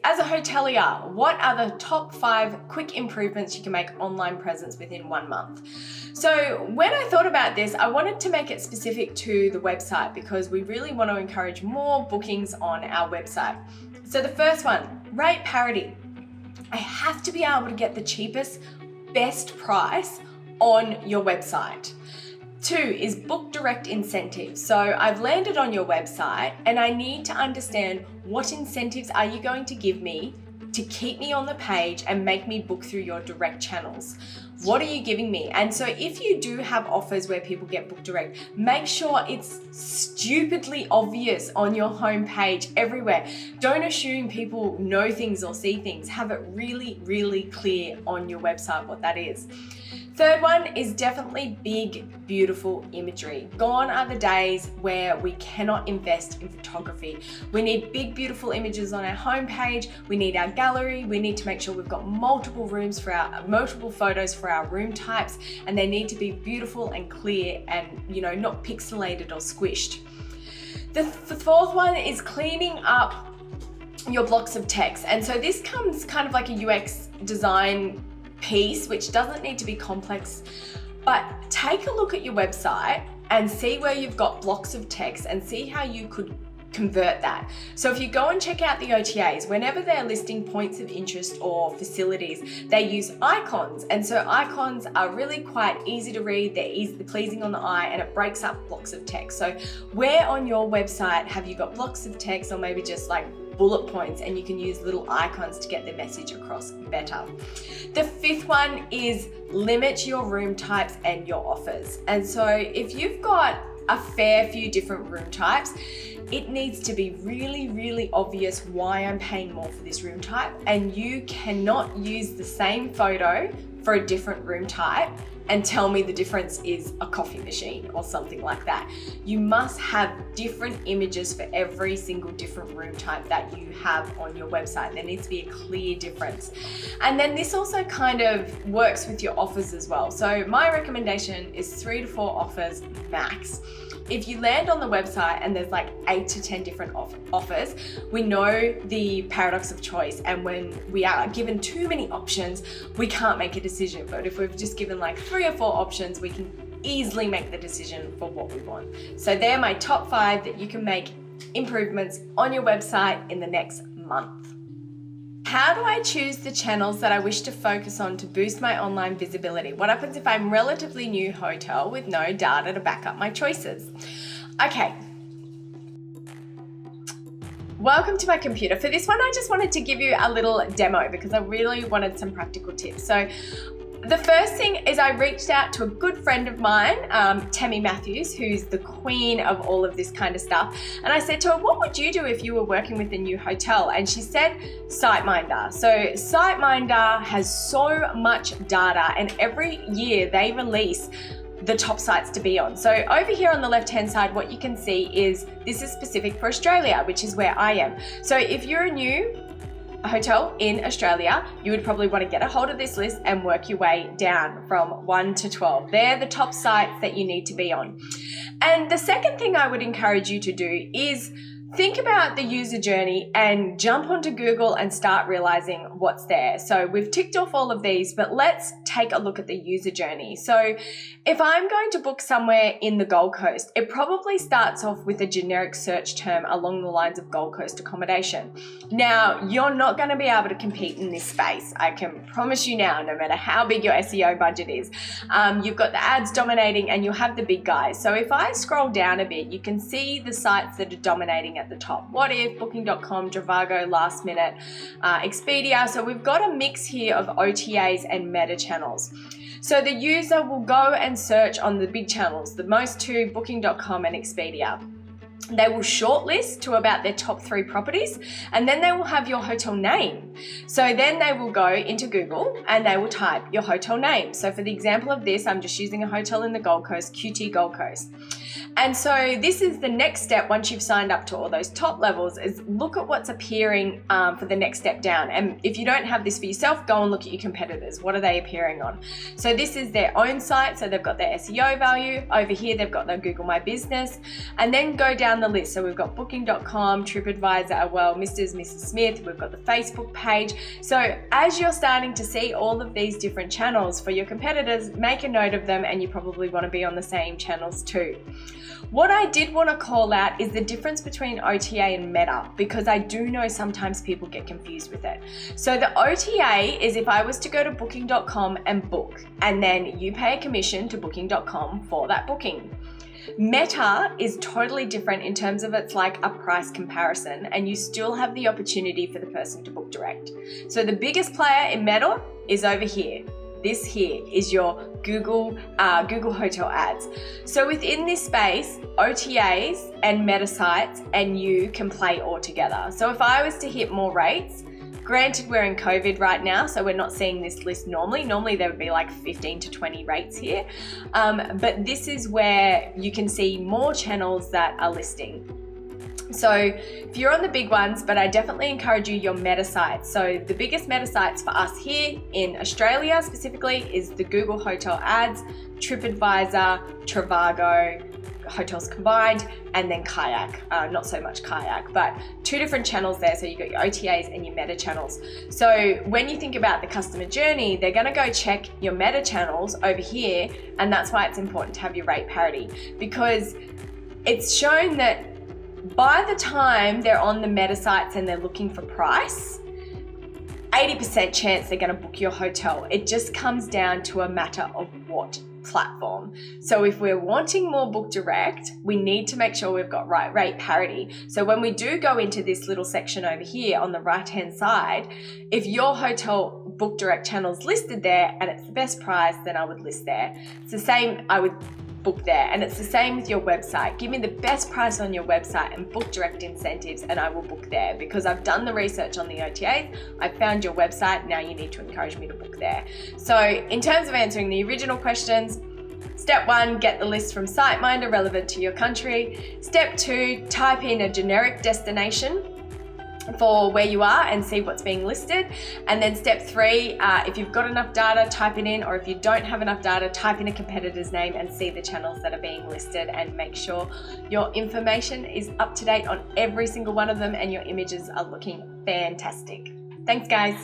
as a hotelier, what are the top 5 quick improvements you can make online presence within 1 month? So when I thought about this, I wanted to make it specific to the website because we really want to encourage more bookings on our website. So the first one, rate parity. I have to be able to get the cheapest, best price on your website. 2 is book direct incentives. So I've landed on your website and I need to understand what incentives are you going to give me to keep me on the page and make me book through your direct channels. What are you giving me? And so if you do have offers where people get booked direct, make sure it's stupidly obvious on your homepage everywhere. Don't assume people know things or see things. Have it really, really clear on your website what that is. Third one is definitely big, beautiful imagery. Gone are the days where we cannot invest in photography. We need big, beautiful images on our homepage. We need our gallery. We need to make sure we've got multiple photos for our room types, and they need to be beautiful and clear and, not pixelated or squished. The fourth one is cleaning up your blocks of text. And so this comes kind of like a UX design piece, which doesn't need to be complex, but take a look at your website and see where you've got blocks of text and see how you could convert that. So if you go and check out the OTAs, whenever they're listing points of interest or facilities, they use icons. And so icons are really quite easy to read, they're easily pleasing on the eye, and it breaks up blocks of text. So where on your website have you got blocks of text or maybe just like bullet points, and you can use little icons to get the message across better. The fifth one is limit your room types and your offers. And so if you've got a fair few different room types, it needs to be really, really obvious why I'm paying more for this room type, and you cannot use the same photo for a different room type and tell me the difference is a coffee machine or something like that. You must have different images for every single different room type that you have on your website. There needs to be a clear difference. And then this also kind of works with your offers as well. So my recommendation is 3 to 4 offers max. If you land on the website and there's like 8 to 10 different offers, we know the paradox of choice, and when we are given too many options, we can't make a decision. But if we've just given like 3 or 4 options, we can easily make the decision for what we want. So they're my top 5 that you can make improvements on your website in the next month. How do I choose the channels that I wish to focus on to boost my online visibility? What happens if I'm a relatively new hotel with no data to back up my choices? Okay. Welcome to my computer. For this one, I just wanted to give you a little demo because I really wanted some practical tips. So the first thing is I reached out to a good friend of mine, Tammy Matthews, who's the queen of all of this kind of stuff. And I said to her, what would you do if you were working with a new hotel? And she said, SiteMinder. So SiteMinder has so much data, and every year they release the top sites to be on. So over here on the left-hand side, what you can see is this is specific for Australia, which is where I am. So if you're a new hotel in Australia, you would probably want to get a hold of this list and work your way down from 1 to 12. They're the top sites that you need to be on. And the second thing I would encourage you to do is think about the user journey and jump onto Google and start realizing what's there. So we've ticked off all of these, but let's take a look at the user journey. So if I'm going to book somewhere in the Gold Coast, it probably starts off with a generic search term along the lines of Gold Coast accommodation. Now, you're not going to be able to compete in this space. I can promise you now, no matter how big your SEO budget is. You've got the ads dominating and you'll have the big guys. So if I scroll down a bit, you can see the sites that are dominating at the top. What If, Booking.com, Trivago, Last Minute, Expedia. So we've got a mix here of OTAs and meta channels. So the user will go and search on the big channels, the most two, Booking.com and Expedia. They will shortlist to about their top 3 properties, and then they will have your hotel name. So then they will go into Google and they will type your hotel name. So for the example of this, I'm just using a hotel in the Gold Coast, QT Gold Coast. And so this is the next step once you've signed up to all those top levels, is look at what's appearing for the next step down. And if you don't have this for yourself, go and look at your competitors. What are they appearing on? So this is their own site. So they've got their SEO value. Over here, they've got their Google My Business. And then go down the list. So we've got Booking.com, TripAdvisor, well, Mrs. Smith. We've got the Facebook page. So as you're starting to see all of these different channels for your competitors, make a note of them, and you probably want to be on the same channels too. What I did want to call out is the difference between OTA and Meta, because I do know sometimes people get confused with it. So the OTA is if I was to go to Booking.com and book, and then you pay a commission to Booking.com for that booking. Meta is totally different in terms of it's like a price comparison, and you still have the opportunity for the person to book direct. So the biggest player in Meta is over here. This here is your Google Hotel Ads. So within this space, OTAs and meta sites and you can play all together. So if I was to hit more rates, granted we're in COVID right now, so we're not seeing this list normally. Normally there would be like 15 to 20 rates here. But this is where you can see more channels that are listing. So if you're on the big ones, but I definitely encourage you your meta sites. So the biggest meta sites for us here in Australia specifically is the Google Hotel Ads, TripAdvisor, Trivago, Hotels Combined, and then Kayak. Not so much Kayak, but two different channels there. So you've got your OTAs and your meta channels. So when you think about the customer journey, they're gonna go check your meta channels over here, and that's why it's important to have your rate parity, because it's shown that by the time they're on the meta sites and they're looking for price, 80% chance they're going to book your hotel. It just comes down to a matter of what platform. So if we're wanting more book direct, we need to make sure we've got right rate parity. So when we do go into this little section over here on the right hand side, if your hotel book direct channel's listed there and it's the best price, then I would list there. It's the same, I would book there. And it's the same with your website. Give me the best price on your website and book direct incentives, and I will book there, because I've done the research on the OTAs. I've found your website. Now you need to encourage me to book there. So in terms of answering the original questions, step 1, get the list from SiteMinder relevant to your country. Step 2, type in a generic destination for where you are and see what's being listed. And then step 3, if you've got enough data, type it in, or if you don't have enough data, type in a competitor's name and see the channels that are being listed, and make sure your information is up to date on every single one of them and your images are looking fantastic. Thanks guys.